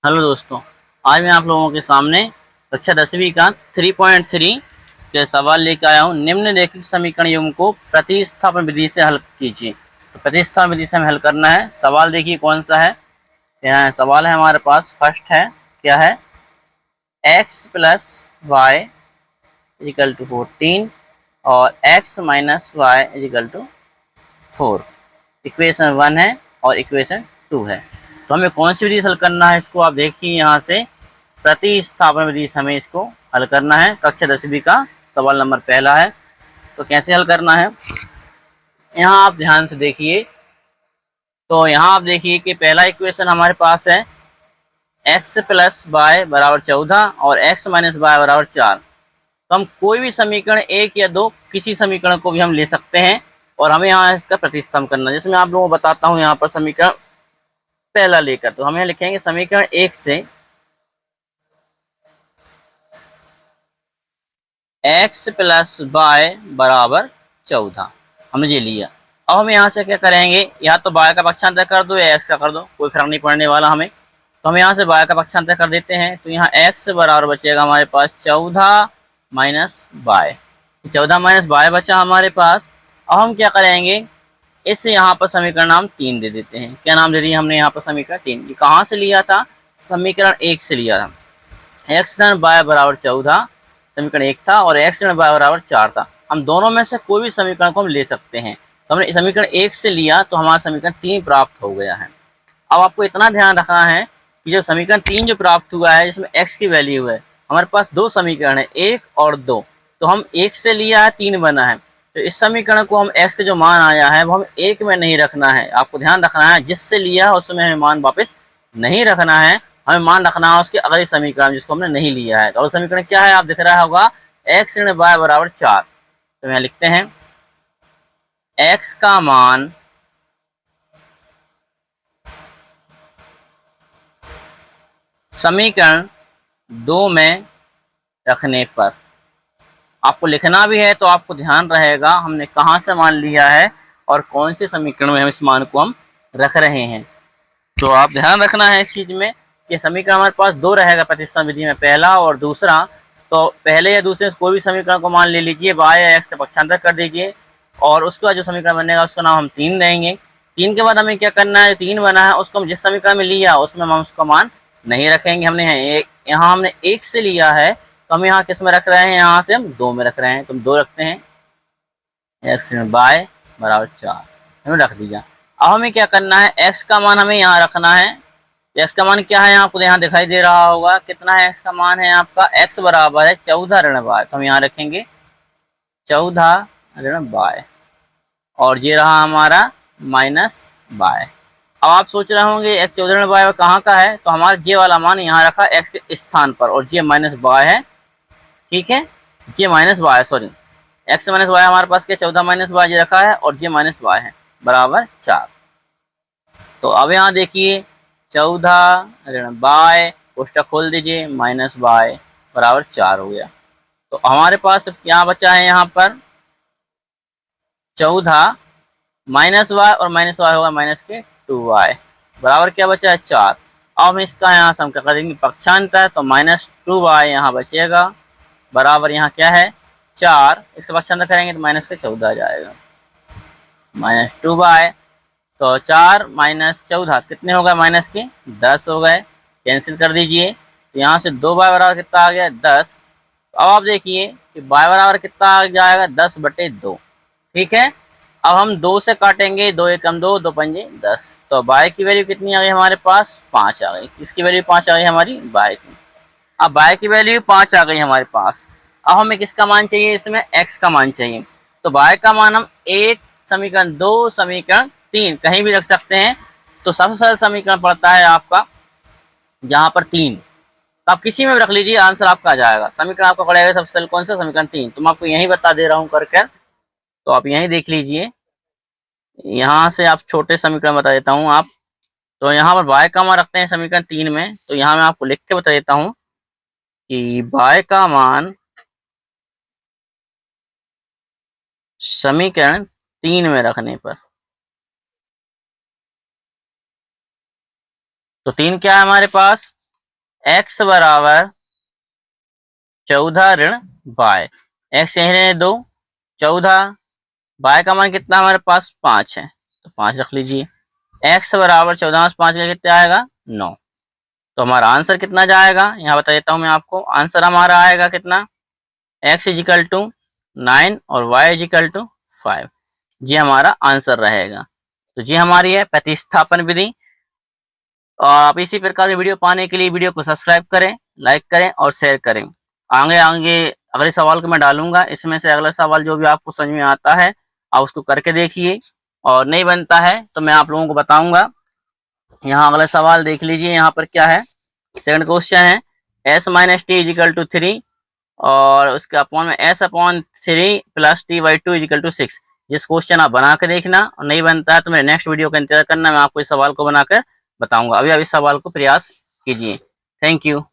Hello दोस्तों, आज मैं आप लोगों के सामने कक्षा 10वीं का 3.3 के सवाल लेकर आया हूँ। निम्नलिखित समीकरण युग्म को प्रतिस्थापन विधि से हल कीजिए। तो प्रतिस्थापन विधि से हमें हल करना है। सवाल देखिए कौन सा है। यहाँ सवाल है हमारे पास, फर्स्ट है, क्या है, x plus y equal to 14 और x minus y equal to 4। Equation 1 है और इक्वेशन 2 है। तो हमें कौन सी विधि से हल करना है इसको, आप देखिए यहाँ से प्रतिस्थापन विधि से हमें इसको हल करना है। कक्षा 10वीं का सवाल नंबर पहला है। तो कैसे हल करना है, यहाँ आप ध्यान से देखिए। तो यहाँ आप देखिए कि पहला इक्वेशन हमारे पास है x प्लस वाई बराबर 14 और x माइनस वाई बराबर 4। तो हम कोई भी समीकरण एक या दो, किसी समीकरण को भी हम ले सकते हैं और हमें यहाँ इसका प्रतिस्थापन करना है। जैसे मैं आप लोगों को बताता हूँ यहाँ पर समीकरण पहला लेकर, तो हम यहाँ लिखेंगे समीकरण एक से x प्लस वाई बराबर 14 हमने ये लिया। अब हम यहाँ से क्या करेंगे, या तो y का पक्षांतर कर दो या x का कर दो, कोई फर्क नहीं पड़ने वाला हमें। तो हम यहाँ से y का पक्षांतर कर देते हैं। तो यहाँ x बराबर बचेगा हमारे पास 14 माइनस वाई। 14 माइनस वाई बचा हमारे पास। अब हम क्या करेंगे, इससे यहाँ पर समीकरण नाम 3 दे देते हैं। क्या नाम दे दिया हमने यहाँ पर, समीकरण 3। ये कहाँ से लिया था, समीकरण 1 से लिया था। x धन वाई बराबर 14 समीकरण 1 था और x धन वाई बराबर 4 था। हम दोनों में से कोई भी समीकरण को हम ले सकते हैं। तो हमने समीकरण 1 से लिया तो हमारा समीकरण 3 प्राप्त हो गया है। अब आपको इतना ध्यान रखना है कि जो समीकरण 3 जो प्राप्त हुआ है, जिसमें x की वैल्यू है, हमारे पास दो समीकरण है, 1 और 2। तो हम 1 से लिया है, 3 बना है। तो इस समीकरण को हम x का जो मान आया है वो हम 1 में नहीं रखना है। आपको ध्यान रखना है, जिससे लिया है उसमें हमें मान वापस नहीं रखना है। हमें मान रखना है उसके अगले समीकरण जिसको हमने नहीं लिया है। तो अगला समीकरण क्या है, आप दिख रहा होगा x ऋण वाई बराबर 4। तो यहाँ लिखते हैं x का मान समीकरण 2 में रखने पर, आपको लिखना भी है तो आपको ध्यान रहेगा हमने कहाँ से मान लिया है और कौन से समीकरण में हम इस मान को हम रख रहे हैं। तो आप ध्यान रखना है इस चीज में कि समीकरण हमारे पास दो रहेगा प्रतिस्थापन विधि में, पहला और दूसरा। तो पहले या दूसरे से कोई भी समीकरण को मान ले लीजिए, वाई या एक्स का पक्षांतर कर दीजिए और उसके बाद जो समीकरण बनेगा उसका नाम हम 3 देंगे। 3 के बाद हमें क्या करना है, 3 बना है उसको हम जिस समीकरण में लिया उसमें हम उसका मान नहीं रखेंगे। हमने यहाँ हमने 1 से लिया है तो हम यहाँ किस में रख रहे हैं, यहाँ से हम 2 में रख रहे हैं। तो हम 2 रखते हैं, एक्स वाई बराबर 4 हमें रख दिया। अब हमें क्या करना है, x का मान हमें यहाँ रखना है। x का मान क्या है, आपको यहाँ दिखाई दे रहा होगा कितना है। x का मान है आपका, x बराबर है 14 ऋण वाई। तो हम यहाँ रखेंगे 14 ऋण वाई और ये रहा हमारा माइनस वाई। अब आप सोच रहे होंगे x 14 ऋण वाई कहाँ का है, तो हमारा जे वाला मान यहाँ रखा x के स्थान पर और जे माइनस वाई है। ठीक है, J minus Y, sorry x minus Y हमारे पास क्या 14 माइनस वाई रखा है और जे माइनस वाई है बराबर 4। तो अब यहाँ देखिए 14 ऋण वाई कोष्टक खोल दीजिए, माइनस वाई बराबर 4 हो गया। तो हमारे पास क्या बचा है, यहाँ पर 14 माइनस वाई और माइनस वाई होगा माइनस के 2y बराबर क्या बचा है 4। अब हम इसका यहाँ से हम क्या कर देंगे, पक्षांतर। तो माइनस 2y यहाँ बचेगा बराबर यहाँ क्या है 4। इसका पक्षांतर करेंगे तो माइनस के 14 आ जाएगा, माइनस 2y। तो 4 माइनस 14 कितने हो गए, माइनस के 10 हो गए। कैंसिल कर दीजिए, तो यहाँ से 2y बराबर कितना आ गया 10। अब आप देखिए कि y बराबर कितना आ जाएगा 10/2। ठीक है, अब हम 2 से काटेंगे, 2 एकम 2, 2 पंजे 10। तो y की वैल्यू कितनी आ गई हमारे पास, 5 आ गई। किसकी वैल्यू 5 आ गई हमारी, y की। अब y की वैल्यू 5 आ गई हमारे पास। अब हमें किसका मान चाहिए, इसमें x का मान चाहिए। तो y का मान हम 1 समीकरण 2 समीकरण 3 कहीं भी रख सकते हैं। तो सबसे सरल समीकरण पड़ता है आपका जहां पर 3। तो आप किसी में भी रख लीजिए, आंसर आपका आ जाएगा। समीकरण आपका पड़ेगा सबसे सरल कौन सा, समीकरण 3। तो मैं आपको यही बता दे रहा हूँ कर कर, तो आप यही देख लीजिए। यहाँ से आप छोटे समीकरण बता देता हूँ आप। तो यहाँ पर y का मान रखते हैं समीकरण 3 में। तो यहाँ मैं आपको लिख के बता देता हूँ कि y का मान समीकरण 3 में रखने पर, तो 3 क्या है हमारे पास, x बराबर 14 ऋण y, x यहीं रहने दो, 14, y का मान कितना हमारे पास 5 है तो 5 रख लीजिए। x बराबर 14 से 5 कितना आएगा 9। तो हमारा आंसर कितना जाएगा, यहाँ बता देता हूँ मैं आपको। आंसर हमारा आएगा कितना, x इजिकल टू 9 और y इजिकल टू 5। जी हमारा आंसर रहेगा। तो जी हमारी है प्रतिस्थापन विधि। और आप इसी प्रकार की वीडियो पाने के लिए वीडियो को सब्सक्राइब करें, लाइक करें और शेयर करें। आगे आगे अगले सवाल को मैं डालूंगा, इसमें से अगला सवाल जो भी आपको समझ में आता है आप उसको करके देखिए, और नहीं बनता है तो मैं आप लोगों को बताऊंगा। यहाँ अगला सवाल देख लीजिए, यहाँ पर क्या है, सेकंड क्वेश्चन है s minus t equal to 3 और उसके अपॉन में s upon 3 plus t by 2 equal to 6। जिस क्वेश्चन आप बना के देखना, और नहीं बनता है तो मेरे नेक्स्ट वीडियो का इंतजार करना, मैं आपको इस सवाल को बनाकर बताऊंगा। अभी इस सवाल को प्रयास कीजिए। Thank you.